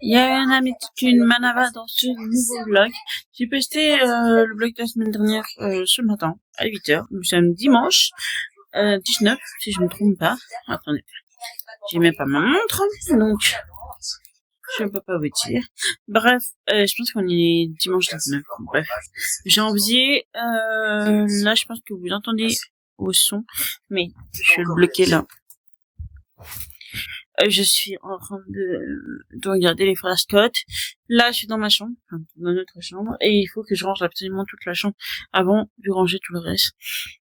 Il y a un ami une manava dans ce nouveau vlog. J'ai posté le vlog de la semaine dernière ce matin à 8h. Nous sommes dimanche 19 si je me trompe pas. Attendez, j'ai même pas ma montre donc je ne peux pas vous dire. Bref, je pense qu'on est dimanche 19. Bref, janvier. Là, je pense que vous entendez au son, mais je vais le bloquer là. Je suis en train de regarder les frères Scott. Là, je suis dans ma chambre, enfin, dans notre chambre, et il faut que je range absolument toute la chambre avant de ranger tout le reste.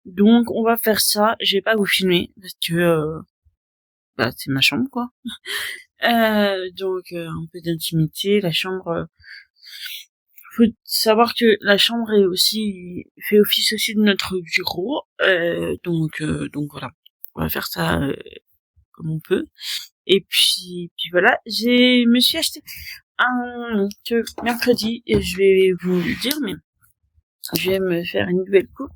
Donc, on va faire ça. Je vais pas vous filmer parce que bah, c'est ma chambre, quoi. Donc, un peu d'intimité. La chambre. Faut savoir que la chambre est aussi fait office aussi de notre bureau. Donc voilà. On va faire ça comme on peut. Et puis voilà, me suis acheté mercredi, et je vais vous le dire, mais je vais me faire une nouvelle coupe.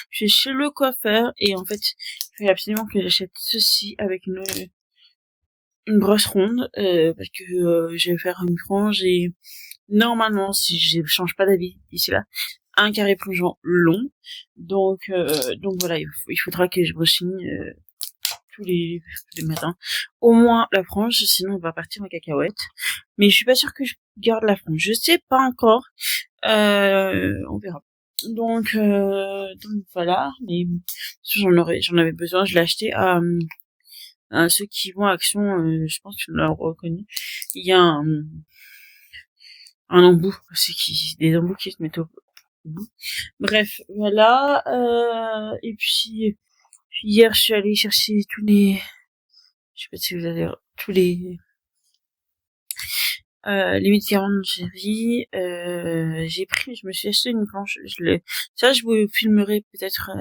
Je suis chez le coiffeur, et en fait, il fallait absolument que j'achète ceci avec une brosse ronde, parce que je vais faire une frange, et normalement, si je change pas d'avis d'ici là, un carré plongeant long. Donc voilà, il faudra que je rechigne tous les matins. Au moins la frange, sinon on va partir en cacahuète. Mais je suis pas sûre que je garde la frange. Je sais pas encore. On verra. Donc voilà. Mais j'en avais besoin. Je l'ai acheté à ceux qui vont à Action. Je pense que je l'ai reconnu. Il y a un embout. C'est des embouts qui se mettent au bout. Bref, voilà. Et puis hier, je suis allée chercher je sais pas si vous allez, tous les médicaments de chérie. Je me suis acheté une planche. Ça, je vous filmerai peut-être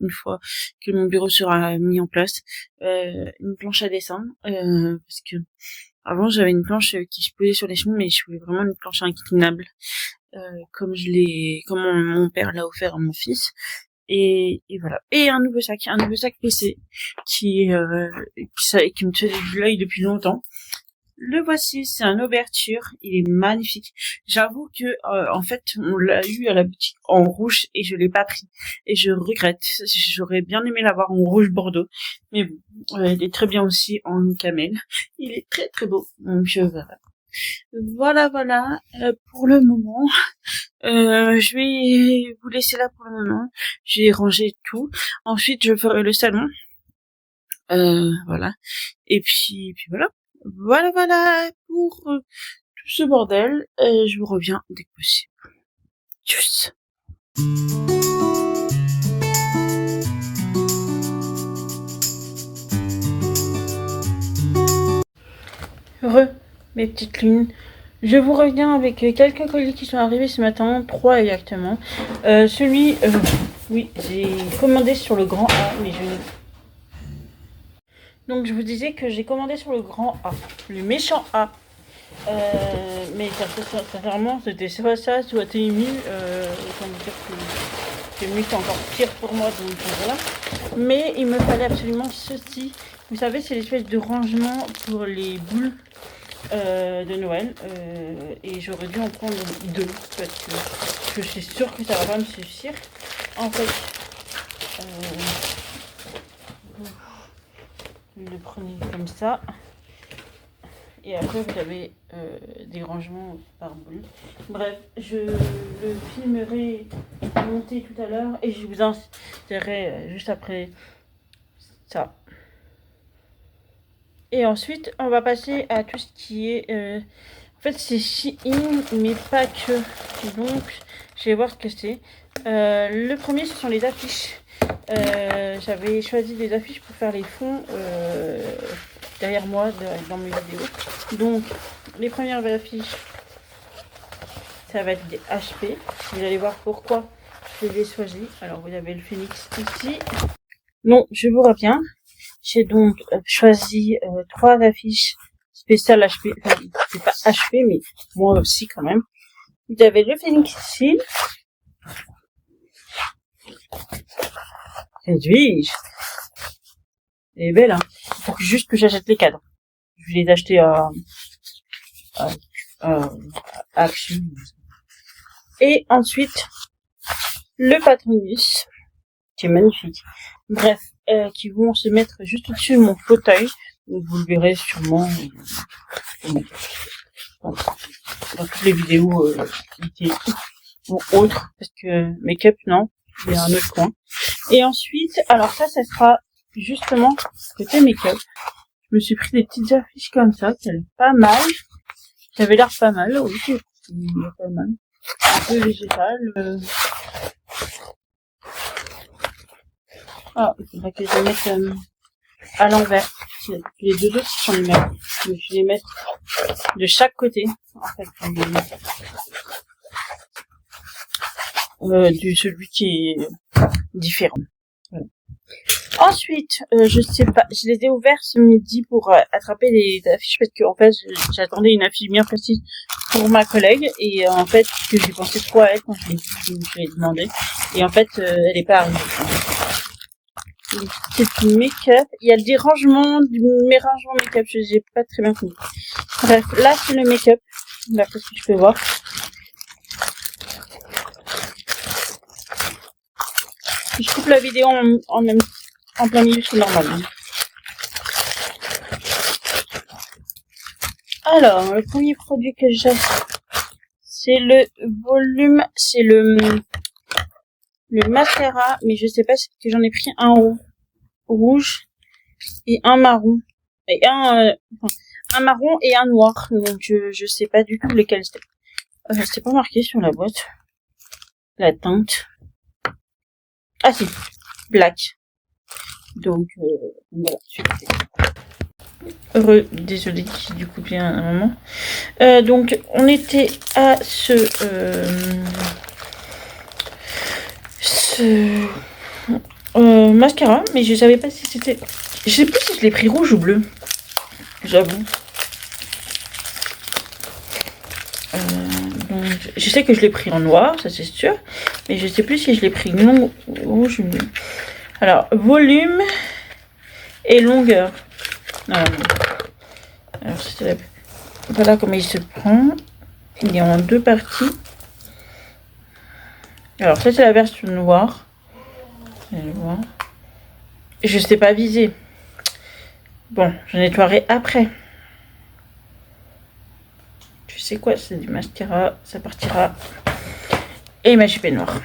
une fois que mon bureau sera mis en place. Une planche à dessin, parce que avant j'avais une planche qui se posait sur les chemins, mais je voulais vraiment une planche inclinable, comme mon père l'a offert à mon fils. Et voilà. Et un nouveau sac PC qui me fait de l'œil depuis longtemps. Le voici, c'est un ouverture, il est magnifique. J'avoue que en fait, on l'a eu à la boutique en rouge et je l'ai pas pris, et je regrette. J'aurais bien aimé l'avoir en rouge bordeaux, mais bon, il est très bien aussi en camel. Il est très très beau. Donc voilà. Pour le moment, je vais vous laisser là pour le moment. J'ai rangé tout. Ensuite, je ferai le salon. Voilà. Et puis voilà. Voilà pour tout ce bordel. Je vous reviens dès que possible. Tchuss. Heureux, mes petites lunes. Je vous reviens avec quelques colis qui sont arrivés ce matin, 3 exactement. Oui, j'ai commandé sur le grand A, mais donc je vous disais que j'ai commandé sur le grand A, le méchant A. Mais sincèrement, c'était soit ça, soit TMU. Autant me dire que TMU c'est encore pire pour moi, donc voilà. Mais il me fallait absolument ceci. Vous savez, c'est l'espèce de rangement pour les boules de Noël. Et j'aurais dû en prendre 2 parce que je suis sûre que ça va pas me suffire. En fait, vous le prenez comme ça. Et après, vous avez des rangements par boule. Bref, je le filmerai monter tout à l'heure et je vous insérerai juste après ça. Et ensuite, on va passer à tout ce qui est... en fait, c'est Shein, mais pas que. Donc, je vais voir ce que c'est. Le premier, ce sont les affiches. J'avais choisi des affiches pour faire les fonds derrière moi dans mes vidéos. Donc, les premières affiches, ça va être des HP. Vous allez voir pourquoi je les ai choisies. Alors, vous avez le phénix ici. Non, je vous reviens. J'ai donc choisi 3 affiches spéciales HP. Enfin, c'est pas HP, mais moi aussi quand même. Vous avez le phénix ici. Réduis-je. Elle est belle, hein. Il faut juste que j'achète les cadres. Je vais les acheter à Action. Et ensuite, le Patronus, qui est magnifique. Bref, qui vont se mettre juste au-dessus de mon fauteuil. Donc vous le verrez sûrement dans toutes les vidéos ou autres, parce que make-up, non, il y a un autre coin. Et ensuite, alors ça sera justement côté make-up. Je me suis pris des petites affiches comme ça, qui avaient pas mal. Qui avaient l'air pas mal, oui, pas mal. Un peu végétal. Ah, il faudrait que je les mette à l'envers. Les deux autres sont les mêmes. Je vais les mettre de chaque côté, en fait. Du celui qui est différent. Voilà. Ensuite, je sais pas, je les ai ouverts ce midi pour attraper les affiches parce que en fait, j'attendais une affiche bien précise pour ma collègue et en fait, que j'ai pensé trop à elle quand je l'ai demandé et en fait, elle est pas arrivée. C'est du make-up. Il y a des rangements, mes rangements make-up, j'ai pas très bien compris. Bref, là c'est le make-up, d'après ce que je peux voir. Je coupe la vidéo en plein milieu, c'est normal. Alors, le premier produit que j'ai, c'est le volume, c'est le mascara, mais je sais pas si j'en ai pris un rouge et un marron. Et un marron et un noir. Donc je sais pas du tout lesquels c'était. C'est pas marqué sur la boîte. La teinte. Ah si, black. Donc voilà. Heureux, désolé, j'ai dû couper un moment. Donc on était à ce mascara, mais je savais pas si c'était. Je sais plus si je l'ai pris rouge ou bleu. J'avoue. Donc, je sais que je l'ai pris en noir, ça c'est sûr. Mais je sais plus si je l'ai pris rouge ou bleu. Alors, volume et longueur. Non. Alors, voilà comment il se prend. Il est en deux parties. Alors, ça c'est la version noire. Je sais pas viser. Bon, je nettoierai après. Tu sais quoi, c'est du mascara, ça partira. Et ma jupe est noire.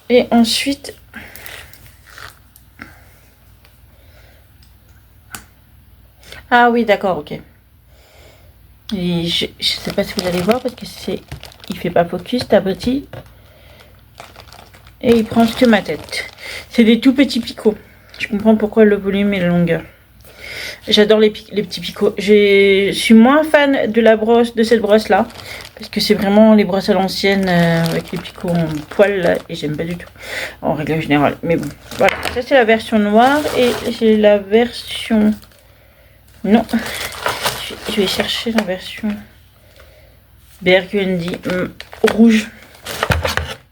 Et ensuite, ah oui, d'accord, ok. Et je sais pas si vous allez voir parce que il fait pas focus, petit. Et il prend que ma tête. C'est des tout petits picots. Je comprends pourquoi le volume et la longueur. J'adore les petits picots. Je suis moins fan de cette brosse là. Parce que c'est vraiment les brosses à l'ancienne avec les picots en poil là. Et j'aime pas du tout. En règle générale. Mais bon. Voilà. Ça c'est la version noire. Et j'ai la version... Non. Je vais chercher la version burgundy. Rouge.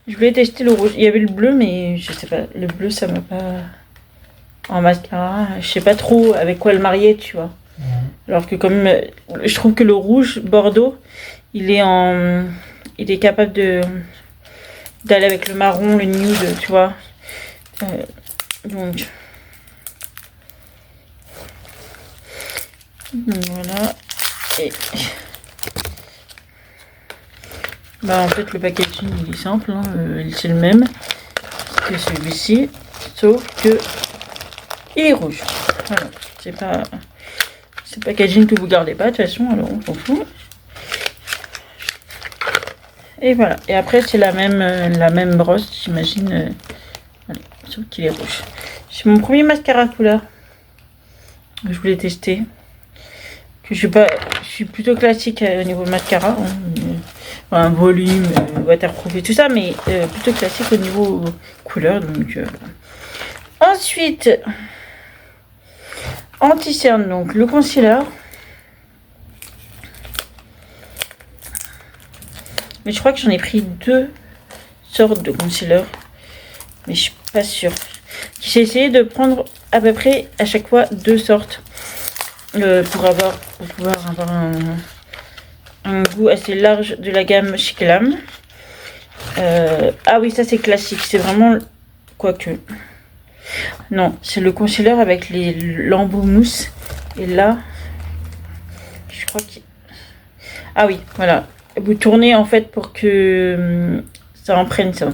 Je voulais tester le rouge. Il y avait le bleu, mais je sais pas. Le bleu, ça m'a pas... En mascara, je sais pas trop avec quoi le marier, tu vois. Mmh. Alors que comme... je trouve que le rouge Bordeaux, il est capable d'aller avec le marron, le nude, tu vois. Donc... Voilà. Et... Bah en fait le packaging il est simple, hein, c'est le même que celui-ci, sauf que il est rouge. Voilà, c'est pas packaging que vous gardez pas de toute façon, alors on s'en fout. Et voilà. Et après c'est la même brosse, j'imagine. Voilà, sauf qu'il est rouge. C'est mon premier mascara couleur que je voulais tester. Que je suis plutôt classique au niveau de mascara. Hein. Un volume, waterproof et tout ça, mais plutôt classique au niveau couleur. Donc, ensuite, anti-cerne, donc le concealer. Mais je crois que j'en ai pris 2 sortes de concealer, mais je suis pas sûre. J'ai essayé de prendre à peu près à chaque fois 2 sortes. pour pouvoir avoir un goût assez large de la gamme Chiclam. Ah oui, ça c'est classique, c'est vraiment... Quoique... Non, c'est le concealer avec les lambeaux mousse. Et là, je crois qu'il... Ah oui, voilà. Vous tournez en fait pour que ça en prenne ça.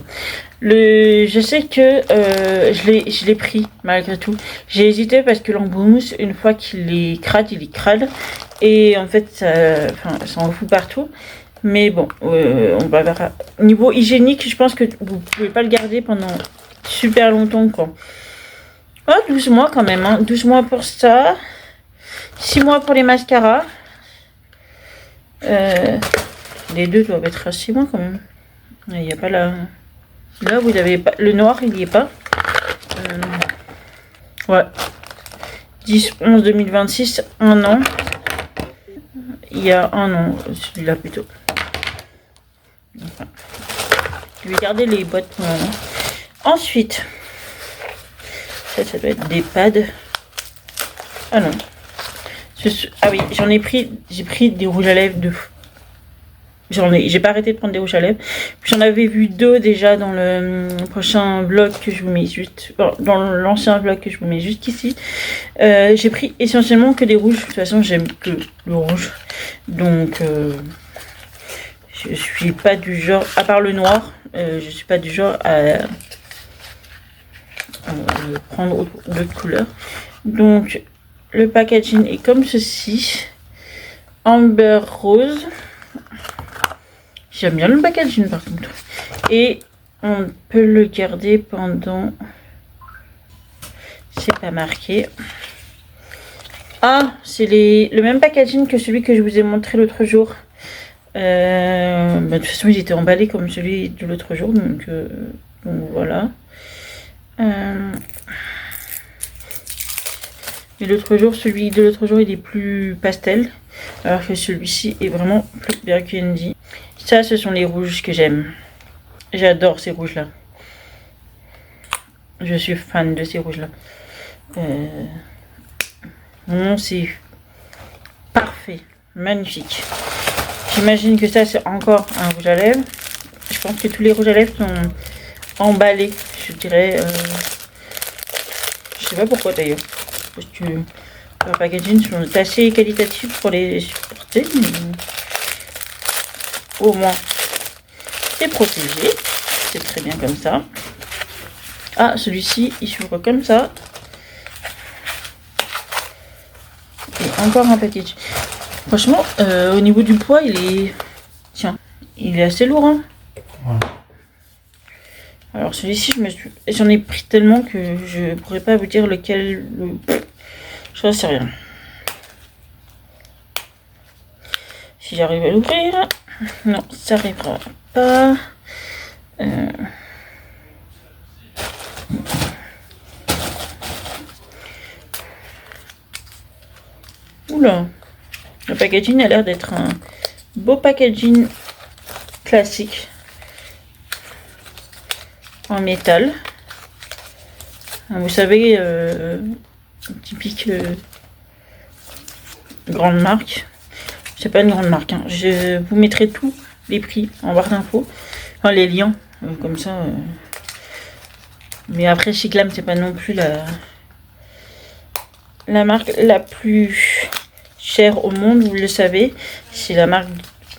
Je sais que je l'ai pris malgré tout. J'ai hésité parce que l'embout mousse, une fois qu'il est crade, il est crade. Et en fait, ça en fout partout. Mais bon, on va voir. Niveau hygiénique, je pense que vous pouvez pas le garder pendant super longtemps, quoi. Oh, 12 mois quand même, hein. 12 mois pour ça. 6 mois pour les mascaras. Les deux doivent être à 6 mois quand même. Il n'y a pas la... Là, vous avez pas... Le noir, il n'y est pas. Ouais. 10/11/2026, 1 an. Il y a 1 an, celui-là plutôt. Enfin, je vais garder les boîtes pour le moment. Ensuite, ça doit être des pads. Ah non. Ah oui, j'ai pris des rouges à lèvres de... J'ai pas arrêté de prendre des rouges à lèvres. J'en avais vu 2 déjà dans le prochain vlog que je vous mets juste... Dans l'ancien vlog que je vous mets juste ici. J'ai pris essentiellement que des rouges. De toute façon, j'aime que le rouge. Donc, je suis pas du genre... À part le noir, je suis pas du genre à prendre d'autres couleurs. Donc, le packaging est comme ceci. Amber rose. J'aime bien le packaging par contre. Et on peut le garder pendant... C'est pas marqué. Ah, c'est le même packaging que celui que je vous ai montré l'autre jour. De toute façon, il était emballé comme celui de l'autre jour. Donc voilà. Et l'autre jour, celui de l'autre jour, il est plus pastel. Alors que celui-ci est vraiment plus burgundy. Ça, ce sont les rouges que j'aime. J'adore ces rouges-là. Je suis fan de ces rouges-là. C'est parfait. Magnifique. J'imagine que ça, c'est encore un rouge à lèvres. Je pense que tous les rouges à lèvres sont emballés. Je dirais... je sais pas pourquoi d'ailleurs. Parce que leurs packaging sont assez qualitatifs pour les supporter. Mais... Au moins, c'est protégé. C'est très bien comme ça. Ah, celui-ci, il s'ouvre comme ça. Et encore un package. Franchement, au niveau du poids, il est... Tiens, il est assez lourd. Hein. Ouais. Alors celui-ci, j'en ai pris tellement que je pourrais pas vous dire lequel... Je ne sais rien. Si j'arrive à l'ouvrir... Non, ça n'arrivera pas. Oula. Le packaging a l'air d'être un beau packaging classique. En métal. Vous savez, typique grande marque. C'est pas une grande marque. Hein. Je vous mettrai tous les prix en barre d'infos. Enfin, les liens. Comme ça. Mais après, Chiclam, c'est pas non plus la marque la plus chère au monde. Vous le savez. C'est la marque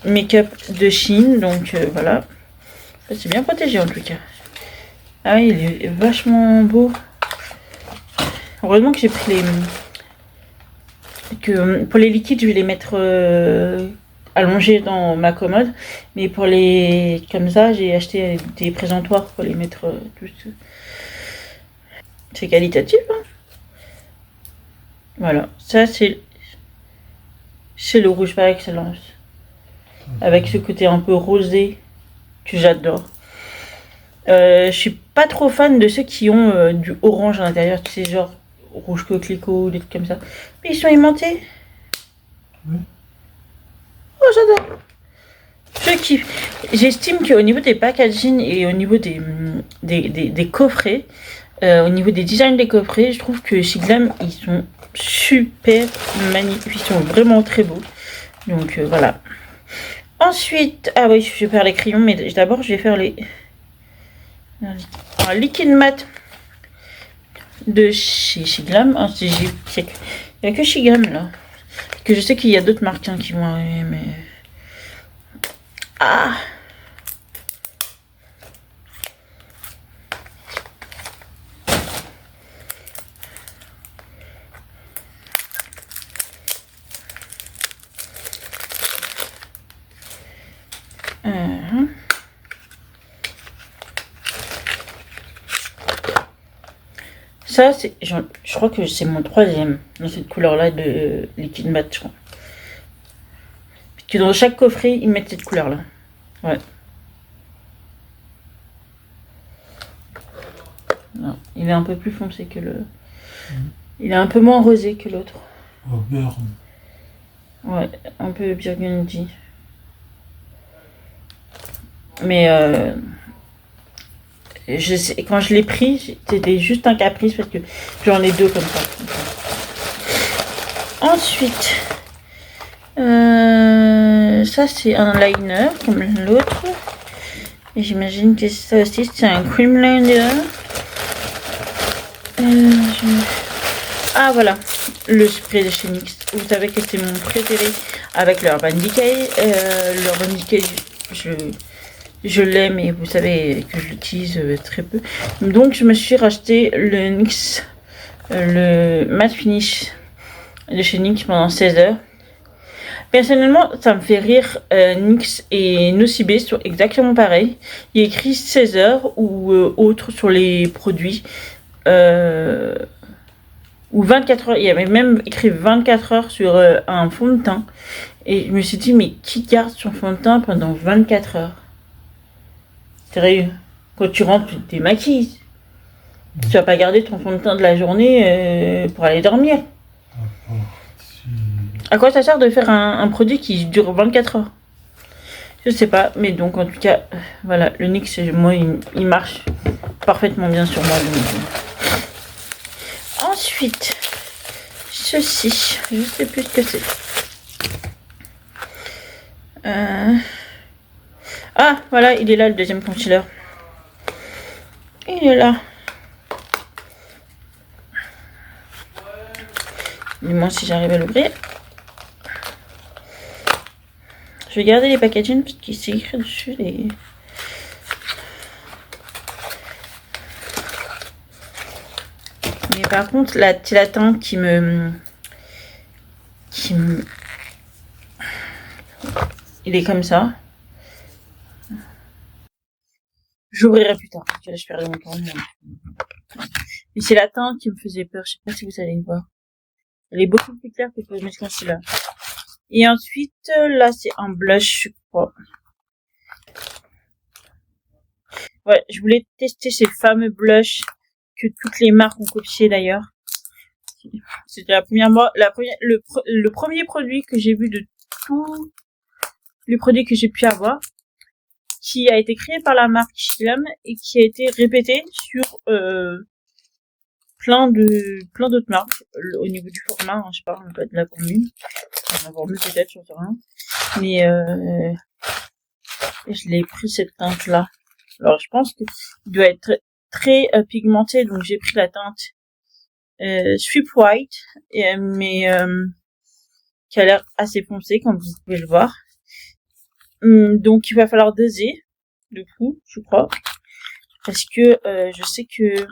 Make-up de Chine. Donc, voilà. C'est bien protégé en tout cas. Ah oui, il est vachement beau. Heureusement que j'ai pris les... pour les liquides, je vais les mettre allongés dans ma commode. Mais pour les... Comme ça, j'ai acheté des présentoirs pour les mettre tous. C'est qualitatif. Hein, voilà. Ça, c'est le rouge par excellence. Avec ce côté un peu rosé que j'adore. Je suis pas trop fan de ceux qui ont du orange à l'intérieur, tu sais, genre rouge coquelicot, des trucs comme ça. Mais ils sont aimantés. Oui. Oh, j'adore. Je kiffe. J'estime qu'au niveau des packaging et au niveau des coffrets, au niveau des designs des coffrets, je trouve que chez Glam, ils sont super magnifiques. Ils sont vraiment très beaux. Donc voilà. Ensuite, ah oui, je vais faire les crayons, mais d'abord, je vais faire les... Un liquide mat de chez Glam. Il n'y a que chez Glam, là. Que je sais qu'il y a d'autres marques qui vont arriver, mais... Ah! Ça, je crois que c'est mon 3e dans cette couleur-là de liquide mat, je crois. Parce que dans chaque coffret, ils mettent cette couleur-là. Ouais. Non, il est un peu plus foncé que le... Il est un peu moins rosé que l'autre. Oh, merde. Ouais, un peu burgundy. Mais je sais, quand je l'ai pris, c'était juste un caprice parce que j'en ai 2 comme ça. Ensuite, ça c'est un liner comme l'autre. Et j'imagine que ça aussi c'est un cream liner. Ah voilà, le spray de chez NYX. Vous savez que c'est mon préféré avec l'Urban Decay. L'Urban Decay, je l'aime et vous savez que je l'utilise très peu. Donc je me suis racheté le NYX, le matte finish de chez NYX pendant 16 heures. Personnellement, ça me fait rire. NYX et Nocibé sont exactement pareils. Il y a écrit 16 heures ou autre sur les produits. Ou 24 heures. Il y avait même écrit 24 heures sur un fond de teint. Et je me suis dit, mais qui garde son fond de teint pendant 24 heures? Sérieux, quand tu rentres, tu te démaquilles. Tu vas pas garder ton fond de teint de la journée pour aller dormir. À quoi ça sert de faire un produit qui dure 24 heures? Je sais pas, mais donc en tout cas, voilà, le NYX, moi, il marche parfaitement bien sur moi. Ensuite, ceci, je sais plus ce que c'est. Ah, voilà, il est là, le deuxième concealer. Il est là. Dis-moi si j'arrive à l'ouvrir. Je vais garder les packaging parce qu'il s'est écrit dessus les... Mais par contre, c'est la teinte qui me... Il est comme ça. J'ouvrirai plus tard. Parce que là, je perds mon temps. Mais c'est la teinte qui me faisait peur. Je sais pas si vous allez le voir. Elle est beaucoup plus claire que pour mettre concealer. Et ensuite, là, c'est un blush, je crois. Ouais, je voulais tester ces fameux blushs que toutes les marques ont copié d'ailleurs. C'était le premier produit que j'ai vu de tous les produits que j'ai pu avoir, qui a été créé par la marque Glam et qui a été répété sur plein d'autres marques au niveau du format, hein, je parle pas de la formule. On va mieux peut-être, j'en sais rien. Mais je l'ai pris cette teinte là. Alors je pense qu'il doit être très pigmenté, donc j'ai pris la teinte Sweep White, mais qui a l'air assez foncé comme vous pouvez le voir. Donc il va falloir doser le coup, je crois, parce que je sais que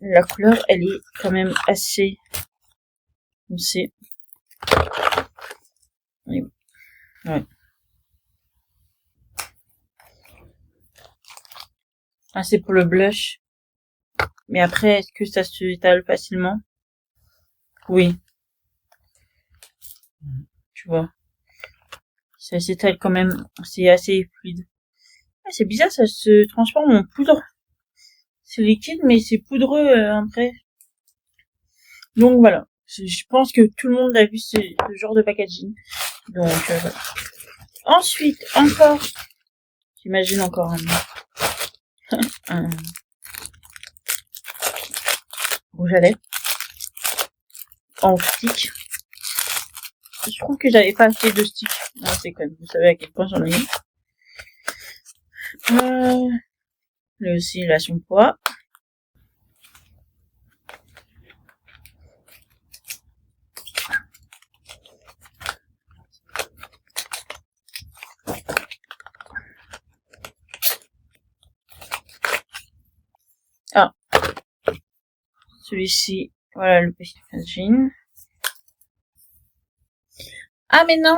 la couleur elle est quand même assez foncée. Ouais. Ah, c'est pour le blush. Mais après, est-ce que ça se étale facilement? Oui. Tu vois. Ça s'étale quand même. C'est assez fluide. Ah, c'est bizarre, ça se transforme en poudre. C'est liquide, mais c'est poudreux après. Donc voilà. Je pense que tout le monde a vu ce genre de packaging. Donc voilà. Ensuite, encore. J'imagine encore un. un rouge à lèvres en stick. Je trouve que j'avais pas acheté de stick. Non, c'est quand même, vous savez à quel point j'en ai eu. Là aussi, la poids. Ah, celui-ci, voilà le packaging. Ah mais non,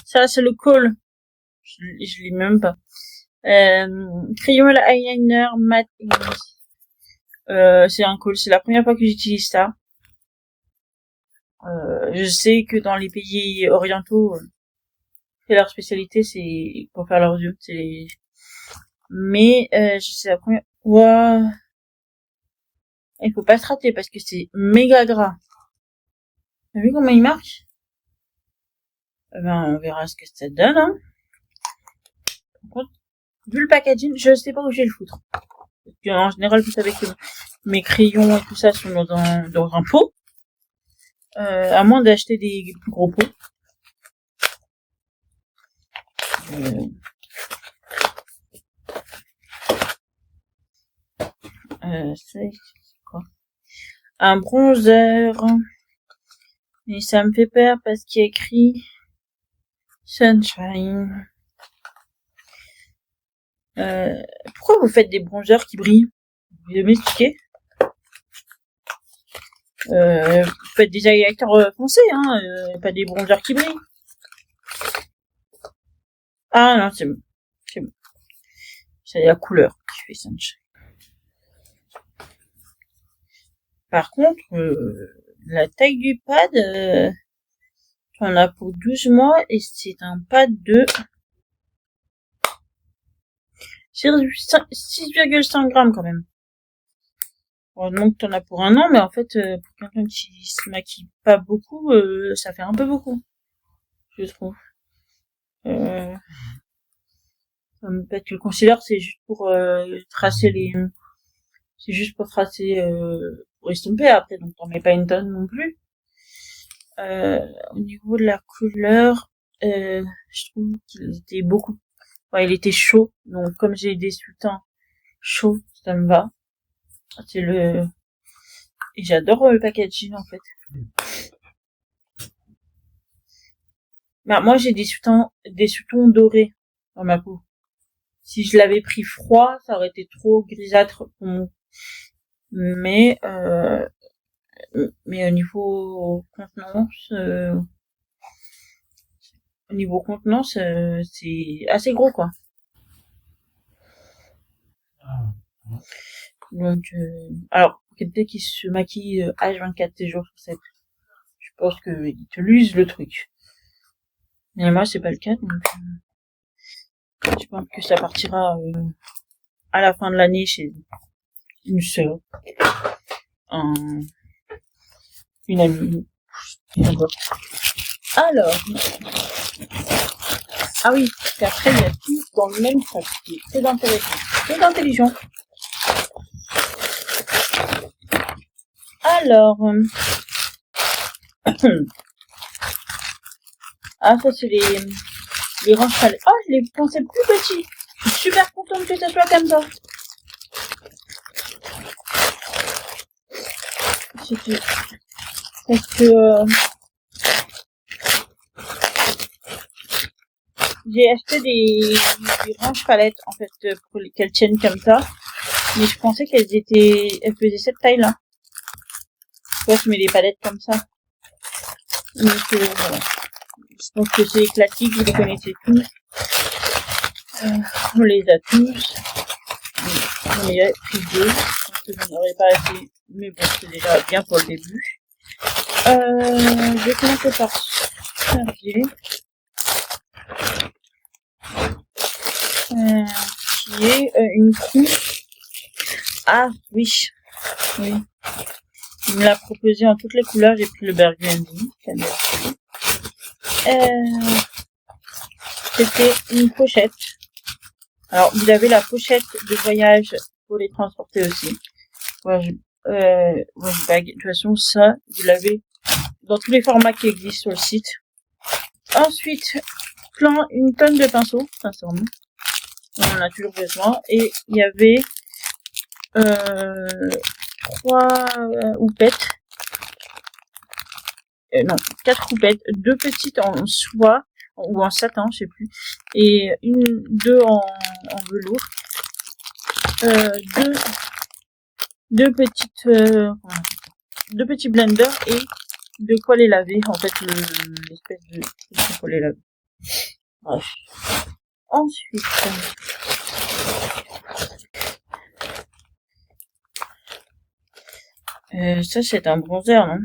ça c'est le col. Je l'ai même pas. Crayon eyeliner matte. C'est un col. C'est la première fois que j'utilise ça. Je sais que dans les pays orientaux, c'est leur spécialité, c'est pour faire leurs yeux. Mais je sais la première. Ouah. Il faut pas se rater parce que c'est méga gras. T'as vu comment il marche? Ben, on verra ce que ça donne, hein. Par contre, vu le packaging, je sais pas où je vais le foutre. Parce que, en général, vous savez que mes crayons et tout ça sont dans un pot. À moins d'acheter des plus gros pots. C'est quoi? Un bronzer. Et ça me fait peur parce qu'il y a écrit Sunshine. Pourquoi vous faites des bronzers qui brillent? Vous pouvez m'expliquer? Vous faites des highlighters foncés, hein, pas des bronzers qui brillent. Ah non, c'est bon. C'est bon. C'est la couleur qui fait Sunshine. Par contre, la taille du pad, on a pour 12 mois et c'est un pad de 6,5 grammes quand même. Heureusement que t'en as pour un an, mais en fait, pour quelqu'un qui se maquille pas beaucoup, ça fait un peu beaucoup, je trouve. Peut-être que le concealer, c'est juste pour tracer pour estomper après, donc t'en mets pas une tonne non plus. Au niveau de la couleur, je trouve qu'il était il était chaud, donc comme j'ai des sous-teints chauds, ça me va. Et j'adore le packaging en fait. Bah, moi j'ai des sous-tons dorés dans ma peau. Si je l'avais pris froid, ça aurait été trop grisâtre pour moi. Mais au niveau contenance, c'est assez gros quoi. Donc, alors, pour quelqu'un qui se maquille H24 tes jours sur 7, je pense qu'il te l'use le truc. Mais moi, c'est pas le cas, donc je pense que ça partira à la fin de l'année chez une sœur, une amie. Alors, ah oui, parce qu'après, il y a tout dans le même sac, qui est très intéressant, très intelligent. Alors, ah, ça c'est les ranges palettes. Oh, je les pensais plus petits. Je suis super contente que ça soit comme ça. Parce que j'ai acheté des ranges palettes en fait pour qu'elles tiennent comme ça, mais je pensais elles faisaient cette taille là. Moi je mets des palettes comme ça. Donc voilà. Je pense que c'est éclatique, vous les connaissez tous. On les a tous. J'en ai pris 2. Je pense que j'en aurais pas assez, mais bon, c'est déjà bien pour le début. Je vais commencer par charger. Qui est une couche. Ah oui, oui. Il me l'a proposé en toutes les couleurs. J'ai pris le Burgundy. C'était une pochette Alors, il avait la pochette de voyage pour les transporter aussi. Wash bag. De toute façon, ça, vous l'avez dans tous les formats qui existent sur le site. Ensuite, une tonne de pinceaux, sincèrement. On en a toujours besoin. Et il y avait 3 houpettes. Non, 4 houpettes. 2 petites en soie ou en satin, je sais plus. Et 2 en velours. Deux petits blenders et de quoi les laver. En fait, l'espèce de quoi les laver. Bref. Ensuite, ça c'est un bronzer, non?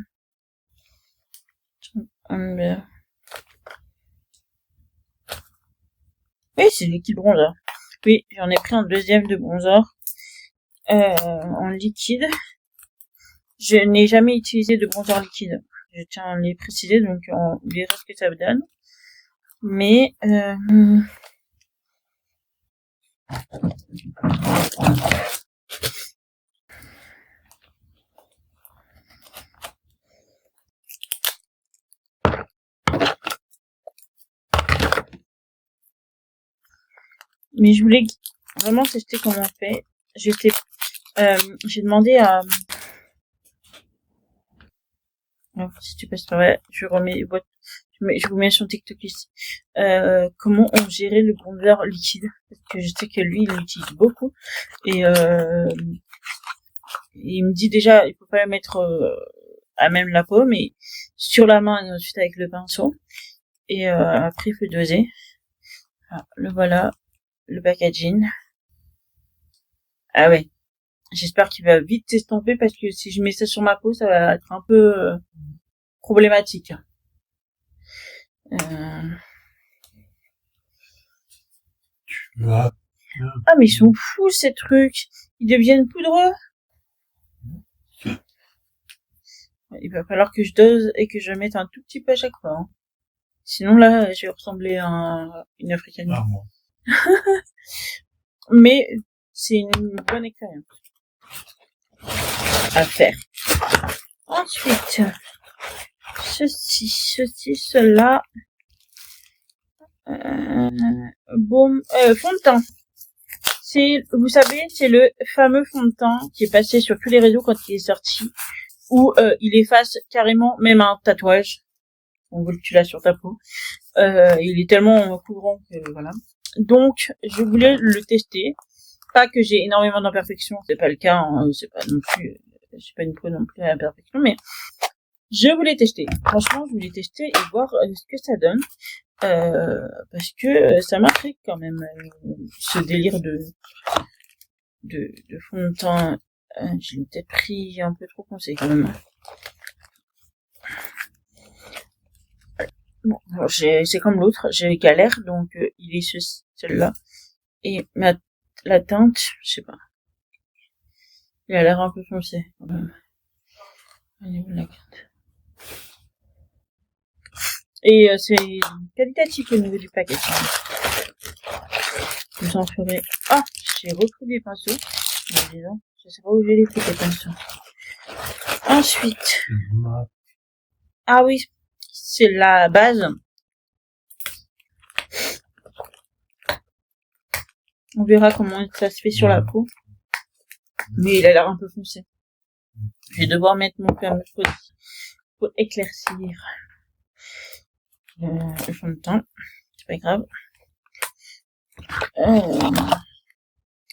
Oui, c'est liquide bronzer. Oui, j'en ai pris un deuxième de bronzer en liquide. Je n'ai jamais utilisé de bronzer liquide. Je tiens à les préciser, donc on verra ce que ça donne. Mais je voulais vraiment tester comment on fait. J'ai demandé à... Alors, si tu passes par là, je vous mets sur TikTok ici. Comment on gérait le bronzer liquide. Parce que je sais que lui, il l'utilise beaucoup. Et il me dit déjà, il faut pas le mettre à même la peau, mais sur la main et ensuite avec le pinceau. Et après, il faut doser. Alors, le voilà. Le packaging. Ah ouais. J'espère qu'il va vite s'estomper parce que si je mets ça sur ma peau, ça va être un peu problématique. Ah mais ils sont fous ces trucs. Ils deviennent poudreux. Il va falloir que je dose et que je mette un tout petit peu à chaque fois. Hein. Sinon là, je vais ressembler à une africaine. Ah, moi. Mais c'est une bonne expérience à faire. Ensuite, cela. Fond de teint. Vous savez, c'est le fameux fond de teint qui est passé sur tous les réseaux quand il est sorti, où il efface carrément même un tatouage. On veut que tu l'as sur ta peau. Il est tellement couvrant que voilà. Donc, je voulais le tester. Pas que j'ai énormément d'imperfections, c'est pas le cas. Hein, c'est pas non plus, j'ai pas une peau non plus à l'imperfection, mais je voulais tester. Franchement, je voulais tester et voir ce que ça donne. Parce que ça m'intrigue quand même ce délire de fond de teint. J'ai peut-être pris un peu trop conseil quand même. Bon, c'est comme l'autre, j'ai galère, donc il est celui-là. Et la teinte, je sais pas. Il a l'air un peu foncé quand même. Au niveau de la carte. Et c'est qualitatif au niveau du paquet. Vous en ferez. Ah, j'ai repris des pinceaux. Je sais pas où j'ai les pris les pinceaux. Ensuite. Ah oui, c'est la base. On verra comment ça se fait sur la peau. Mais il a l'air un peu foncé. Je vais devoir mettre mon fameux produit pour éclaircir le fond de teint. C'est pas grave.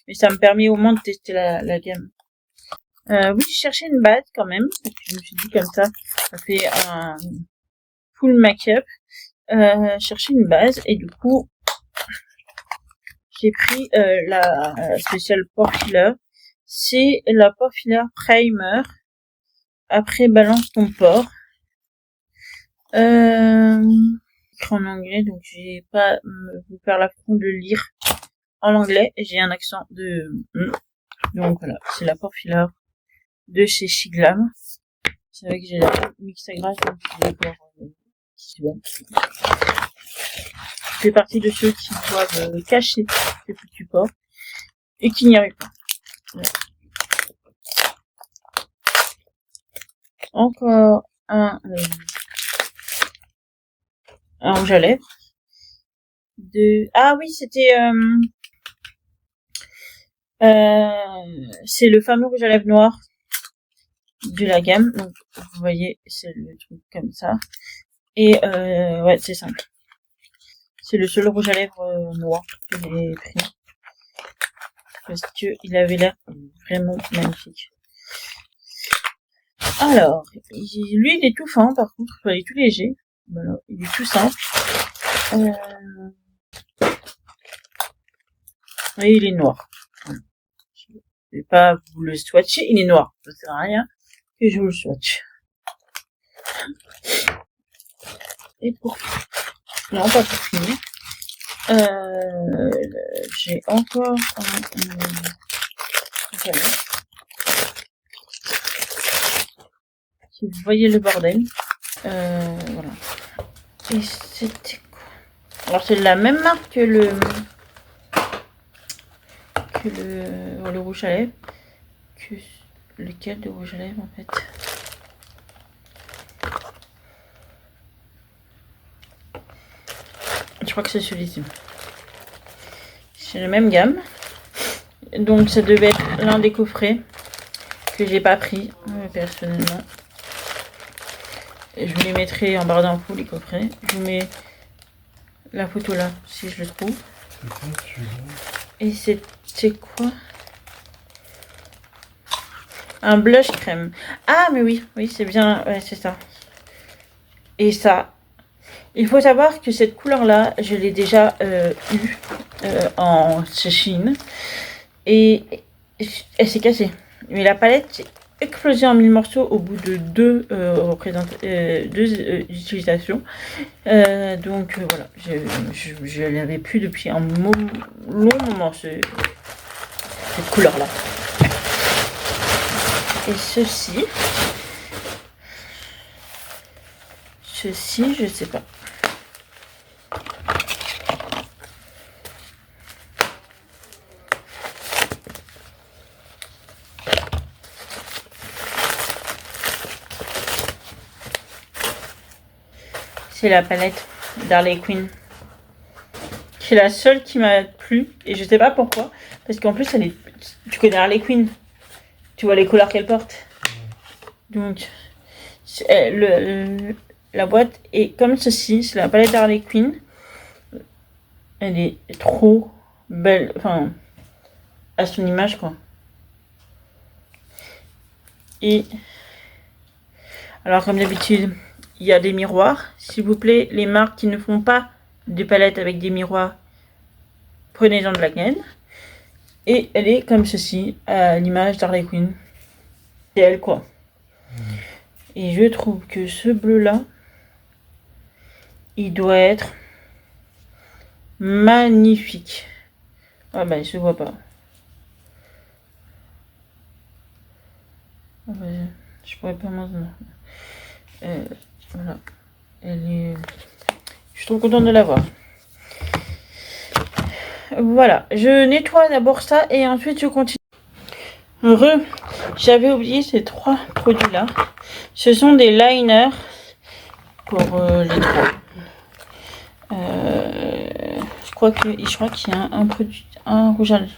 Mais ça me permet au moins de tester la gamme. Oui, je cherchais une base quand même. Je me suis dit comme ça fait un full make-up. Chercher une base et du coup, j'ai pris la spéciale pore filler. C'est la pore filler primer. Après, balance ton pore. Écrit en anglais, donc je vais pas vous faire l'affront de lire en anglais. J'ai un accent de... Donc voilà, c'est la pore filler de chez Shiglam. C'est vrai que j'ai la mix à grasse, donc je vais voir qui se voit. fais partie de ceux qui doivent cacher ce que tu portes et qui n'y arrivent pas. Ouais. Encore un rouge à lèvres. Ah oui, c'était c'est le fameux rouge à lèvres noir de la gamme. Donc vous voyez, c'est le truc comme ça. Et ouais, c'est simple. C'est le seul rouge à lèvres noir que j'ai pris. Parce que il avait l'air vraiment magnifique. Alors, lui il est tout fin par contre, il est tout léger. Voilà, il est tout simple. Et il est noir. Je vais pas vous le swatcher, il est noir. Ça sert à rien que je vous le swatch. Et pour... Non, pas pour finir. J'ai encore voilà. Si vous voyez le bordel. Voilà. Et c'était quoi? Alors c'est de la même marque que le rouge à lèvres. Lequel de rouge à lèvres en fait? Je crois que c'est celui-ci. C'est la même gamme. Donc ça devait être l'un des coffrets que j'ai pas pris personnellement. Et je vous les mettrai en barre d'infos les coffrets. Je vous mets la photo là si je le trouve. Et c'est quoi? Un blush crème. Ah mais oui, c'est bien, ouais, c'est ça. Et ça, il faut savoir que cette couleur là, je l'ai déjà eue en Chine. Et elle s'est cassée. Mais la palette s'est explosée en 1000 morceaux au bout de deux utilisations. Donc voilà, je l'avais plus depuis un long moment cette couleur là. Et ceci, je sais pas. C'est la palette d'Harley Quinn. C'est la seule qui m'a plu et je sais pas pourquoi. Parce qu'en plus, tu connais Harley Quinn. Tu vois les couleurs qu'elle porte. Donc, la boîte est comme ceci. C'est la palette d'Harley Quinn. Elle est trop belle. Enfin, à son image, quoi. Et alors, comme d'habitude, il y a des miroirs. S'il vous plaît, les marques qui ne font pas de palettes avec des miroirs, prenez-en de la gaine. Et elle est comme ceci, à l'image d'Harley Quinn. C'est elle, quoi. Et je trouve que ce bleu-là, il doit être magnifique. Ah bah, il se voit pas. Ah bah, je pourrais pas m'en... voilà. Elle est... Je suis trop contente de l'avoir. Voilà. Je nettoie d'abord ça et ensuite je continue. J'avais oublié ces trois produits-là. Ce sont des liners pour les trois. Je crois qu'il y a un produit, un rouge à lèvres,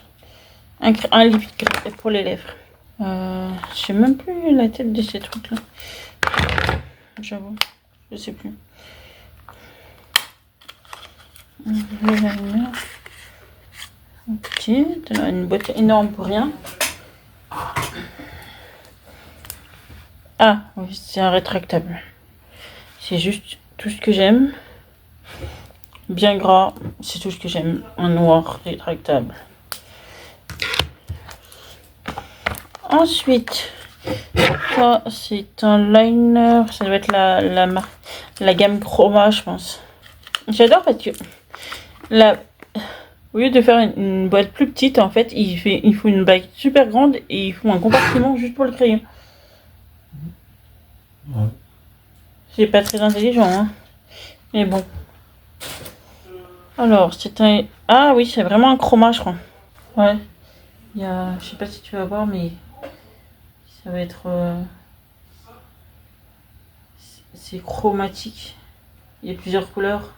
un liquide pour les lèvres. Je sais même plus la tête de ces trucs-là. J'avoue, je sais plus. Le liner. Ok, une boîte énorme pour rien. Ah oui, c'est un rétractable. C'est juste tout ce que j'aime. Bien gras, c'est tout ce que j'aime. Un noir rétractable. Ensuite, ça c'est un liner. Ça doit être la gamme Chroma, je pense. J'adore parce que au lieu de faire une boîte plus petite, en fait, il faut une bague super grande et il faut un compartiment juste pour le crayon. Ouais. C'est pas très intelligent, hein. Mais bon. Alors, c'est un... Ah oui, c'est vraiment un chroma, je crois. Ouais. Il y a... Je sais pas si tu vas voir, mais... Ça va être... C'est chromatique. Il y a plusieurs couleurs.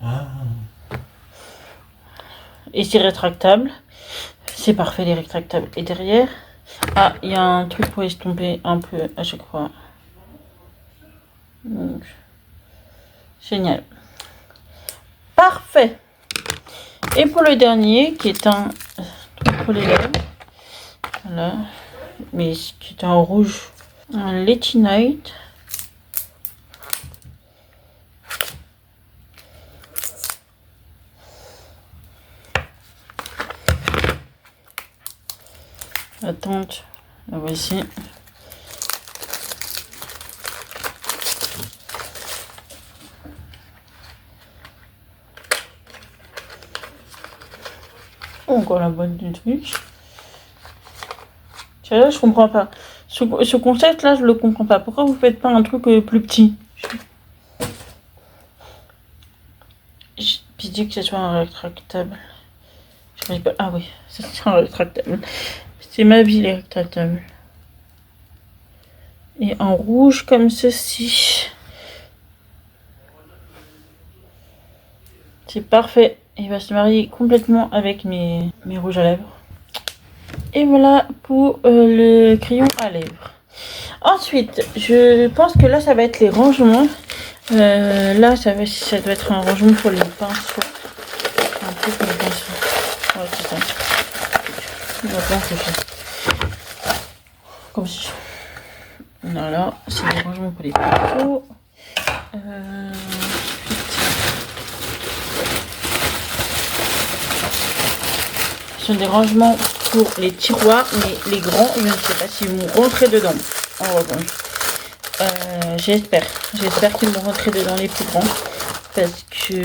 Ah. Et c'est rétractable. C'est parfait, les rétractables. Et derrière... Ah, il y a un truc pour estomper un peu à chaque fois. Donc... Génial. Parfait. Et pour le dernier, qui est un truc pour les lèvres. Voilà. Mais qui est en rouge. Un Letinite. Attends, la voici. Encore la boîte du truc. Là, je comprends pas. Ce concept là, je le comprends pas. Pourquoi vous faites pas un truc plus petit? J'ai dit que ce soit un rétractable. Je pas. Ah oui, c'est un rétractable. C'est ma vie les rétractables. Et en rouge comme ceci. C'est parfait. Il va se marier complètement avec mes rouges à lèvres. Et voilà pour le crayon à lèvres. Ensuite, je pense que là, ça va être les rangements. Là, ça doit être un rangement pour les pinceaux. Un peu pour les pinceaux. Ouais, c'est ça. Là, c'est fait. Comme si. Voilà, c'est des rangements pour les pinceaux. Ce sont des rangements pour les tiroirs, mais les grands, je ne sais pas s'ils vont rentrer dedans. En revanche, j'espère qu'ils vont rentrer dedans les plus grands, parce que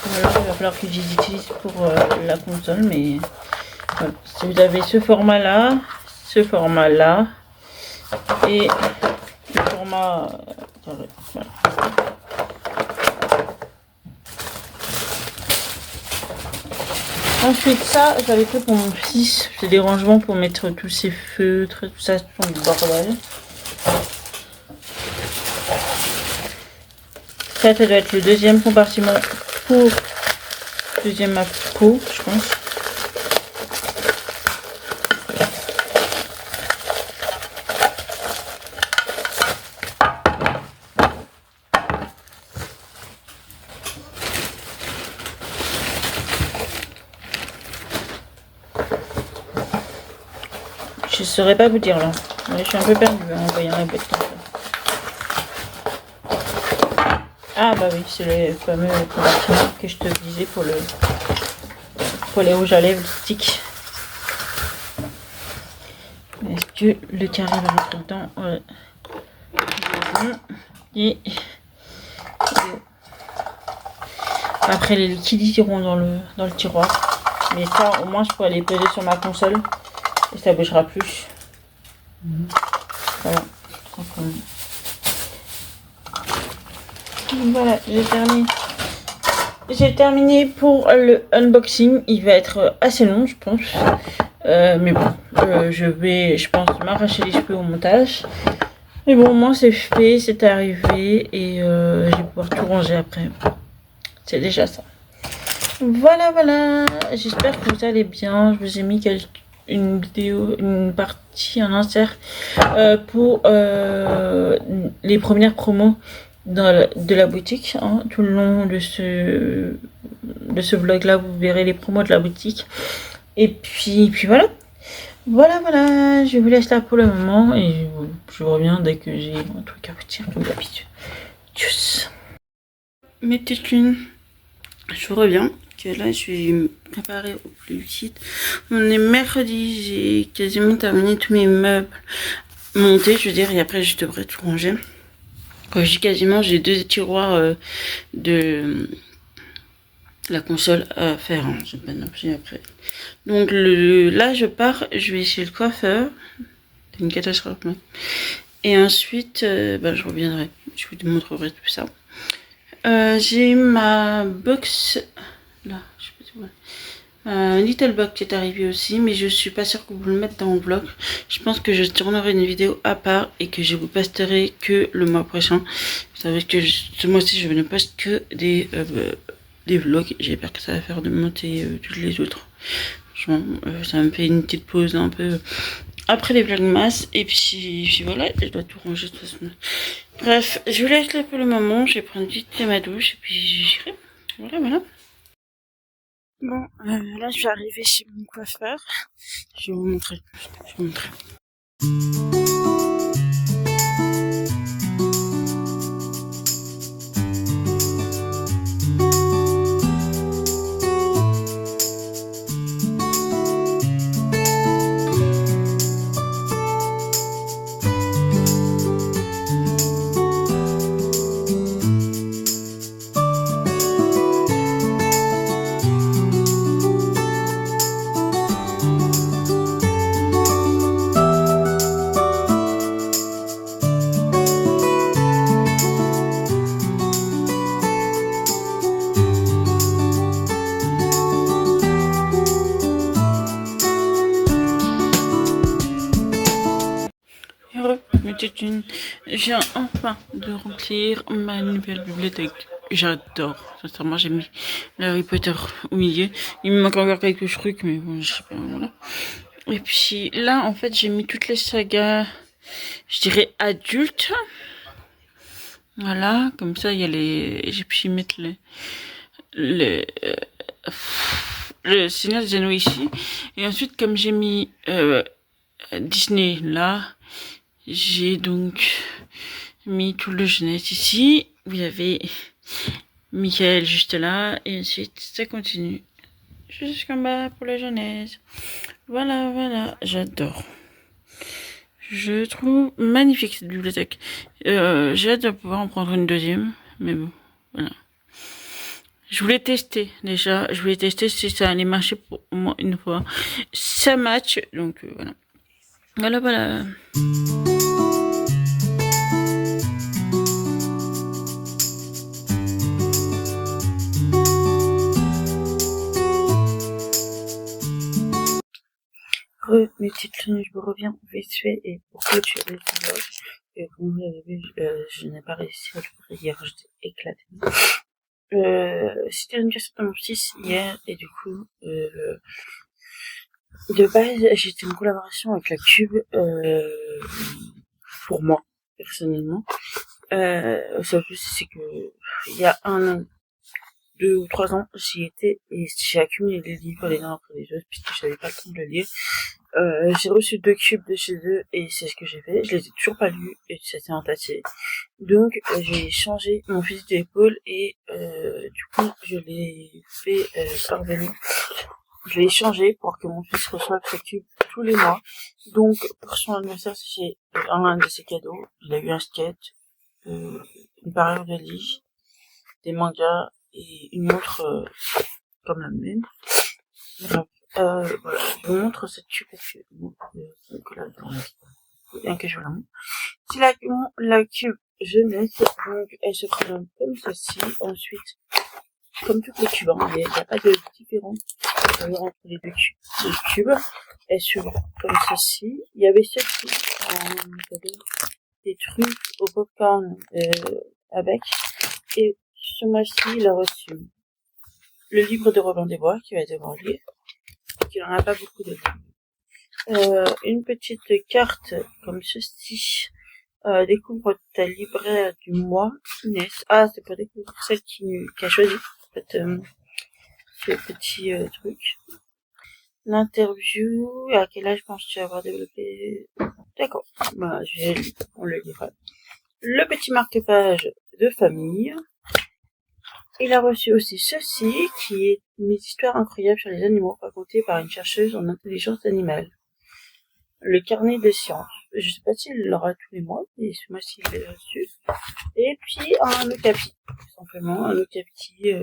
voilà, il va falloir que je les utilise pour la console, mais voilà. Si vous avez ce format là et le format voilà. Ensuite, ça, j'avais fait pour mon fils. C'est des rangements pour mettre tous ses feutres et tout ça. C'est du bordel. Ça doit être le deuxième compartiment pour deuxième peau, je pense. Je saurais pas vous dire là. Ouais, je suis un peu perdue en voyant la boîte comme ça. Ah bah oui, c'est le fameux compartiment que je te disais pour les rouges à lèvres lipstick. Est-ce que le carré va rentrer dedans? Ouais. Et après les liquides iront dans le tiroir. Mais ça au moins je pourrais les poser sur ma console. Et ça bougera plus. Voilà. Voilà, j'ai terminé pour le unboxing. Il va être assez long, je pense. Mais bon, je pense m'arracher les cheveux au montage. Mais bon, au moins c'est fait, c'est arrivé. Et je vais pouvoir tout ranger après. C'est déjà ça. Voilà, voilà. J'espère que vous allez bien. Je vous ai mis une vidéo, une partie, un insert pour les premières promos de la boutique. Hein. Tout le long de ce vlog là, vous verrez les promos de la boutique. Et puis voilà. Voilà, je vous laisse là pour le moment et je reviens dès que j'ai un truc à vous dire comme d'habitude. Tchuss. Mes petites lunes, je reviens. Que là, je vais me préparer au plus vite. On est mercredi, j'ai quasiment terminé tous mes meubles montés, je veux dire, et après je devrais tout ranger. Quand je dis quasiment, j'ai 2 tiroirs la console à faire, hein. J'ai pas non plus après. Donc là je pars, je vais chez le coiffeur. C'est une catastrophe. Hein. Et ensuite, je reviendrai. Je vous montrerai tout ça. J'ai ma box là, je sais pas si vous voyez. Little Box qui est arrivé aussi, mais je suis pas sûre que vous le mettez dans le vlog. Je pense que je tournerai une vidéo à part et que je vous posterai que le mois prochain. Vous savez que ce mois-ci je ne poste que des vlogs. J'espère que ça va faire de monter toutes les autres. Franchement, ça me fait une petite pause un peu après les vlogmas. Et puis voilà, je dois tout ranger de toute façon. Bref, je vous laisse là pour le moment. Je vais prendre vite ma douche et puis j'irai. Voilà. Bon, là je vais arriver chez mon coiffeur. Je vais vous montrer. Je viens enfin de remplir ma nouvelle bibliothèque. J'adore. Sincèrement, j'ai mis Harry Potter au milieu. Il me manque encore quelques trucs, mais bon, je sais pas, voilà. Et puis là, en fait, j'ai mis toutes les sagas, je dirais adultes. Voilà, comme ça, il y a les... J'ai pu y mettre le Seigneur des Anneaux ici. Et ensuite, comme j'ai mis Disney là, j'ai donc mis tout le jeunesse ici. Vous avez Michael juste là. Et ensuite, ça continue jusqu'en bas pour la jeunesse. Voilà. J'adore. Je trouve magnifique cette bibliothèque. J'ai hâte de pouvoir en prendre une deuxième. Mais bon, voilà. Je voulais tester déjà. Je voulais tester si ça allait marcher pour moi une fois. Ça match. Donc voilà. Voilà. Mes petites tenues, je vous reviens vite fait et pour clôturer ce vlog. Et comme vous l'avez vu, je n'ai pas réussi à le faire hier, j'étais éclatée. C'était une question de mon fils hier et du coup, de base, j'étais en collaboration avec la Cube pour moi, personnellement. Ça plus c'est que il y a 1 an, 2 ou 3 ans, j'y étais et j'ai accumulé les livres les uns après les autres puisque j'avais pas le temps de le lire. J'ai reçu 2 cubes de chez eux et c'est ce que j'ai fait. Je les ai toujours pas lus et c'était entassé. Donc j'ai changé mon fusil d'épaule et du coup je l'ai fait parvenir. Je l'ai changé pour que mon fils reçoive ses cubes tous les mois. Donc pour son anniversaire, j'ai un de ses cadeaux. Il a eu un skate, une parure de lit, des mangas et une montre comme la mienne. Bref. Voilà, je vous montre cette tube parce que bien que je vous la montre. C'est la cube jeunesse, donc elle se présente comme ceci. Ensuite, comme toutes les cubes, il n'y a pas de différence entre les deux cubes. Elle s'ouvre comme ceci. Il y avait ceci, des trucs au popcorn avec. Et ce mois-ci, il a reçu le livre de Robin des Bois, qui va devoir lire. Il n'en a pas beaucoup de une petite carte comme ceci. Découvre ta libraire du mois, Inès. Ah, c'est pour découvrir celle qui a choisi ce petit truc. L'interview, à quel âge penses-tu avoir développé? D'accord, on le lira. Le petit marque-page de famille. Il a reçu aussi ceci, qui est mes histoires incroyables sur les animaux racontées par une chercheuse en intelligence animale. Le carnet de sciences. Je sais pas s'il l'aura tous les mois, mais ce mois-ci il l'a reçu. Et puis un okapi, tout simplement, un okapi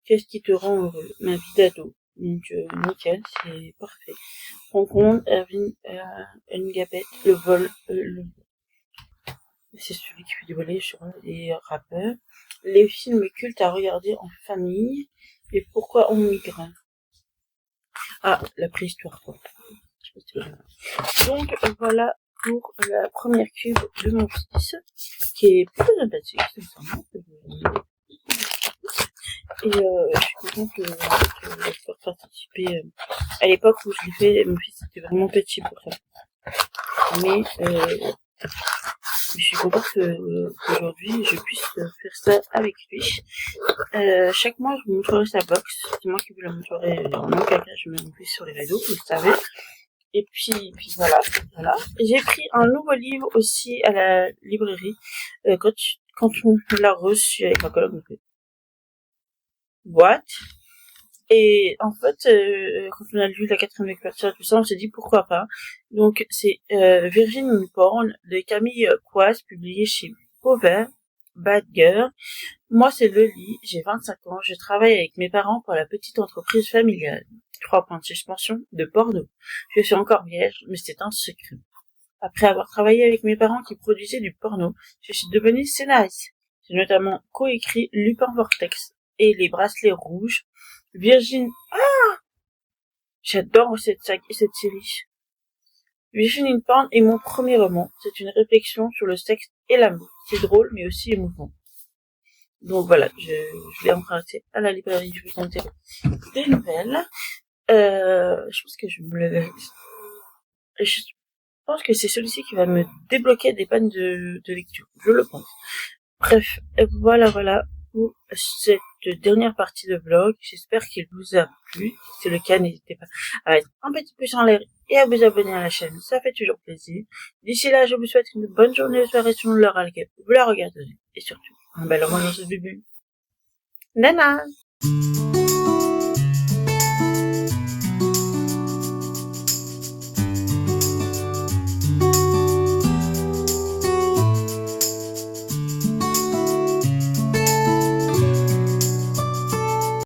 Qu'est-ce qui te rend heureux? Ma vie d'ado. Donc, nickel, c'est parfait. Rencontre, Erwin, Ngabet, le vol, c'est celui qui fait du voler sur les rappeurs. Les films cultes à regarder en famille. Et pourquoi on migre? Ah, la préhistoire, quoi. Donc, voilà pour la première cube de mon fils, qui est plutôt sympathique, sincèrement. Et je suis contente de pouvoir participer. À l'époque où je l'ai fait, mon fils était vraiment petit pour ça. Mais je suis contente qu'aujourd'hui je puisse faire ça avec lui. Chaque mois, je vous montrerai sa box. C'est moi qui vous la montrerai en aucun cas. Je mets mon fils sur les réseaux, vous le savez. Et puis voilà. J'ai pris un nouveau livre aussi à la librairie. Quand on l'a reçu avec ma collègue, on fait boîte. Et en fait, quand on a lu la 4e de couverture, tout ça, on s'est dit pourquoi pas. Donc c'est Virginie Porn de Camille Coise, publié chez Pauvert, Bad Girl. Moi, c'est Lely, j'ai 25 ans, je travaille avec mes parents pour la petite entreprise familiale. 3 points de suspension de Bordeaux. Je suis encore vierge, mais c'est un secret. Après avoir travaillé avec mes parents qui produisaient du porno, je suis devenue scénariste. J'ai notamment coécrit Lupin Vortex et Les Bracelets Rouges. Virginie... Ah! J'adore cette série. Virginie Porn est mon premier roman. C'est une réflexion sur le sexe et l'amour. C'est drôle, mais aussi émouvant. Donc voilà, je l'ai emprunté à la librairie. Je vous en dirai des nouvelles. Je pense que je pense que c'est celui-ci qui va me débloquer des pannes de lecture. Je le pense. Bref, voilà pour cette dernière partie de vlog. J'espère qu'il vous a plu. Si c'est le cas, n'hésitez pas à mettre un petit pouce en l'air et à vous abonner à la chaîne. Ça fait toujours plaisir. D'ici là, je vous souhaite une bonne journée de soirée selon l'heure à laquelle vous la regarderez. Et surtout, un bel moment dans ce bébé. Nana!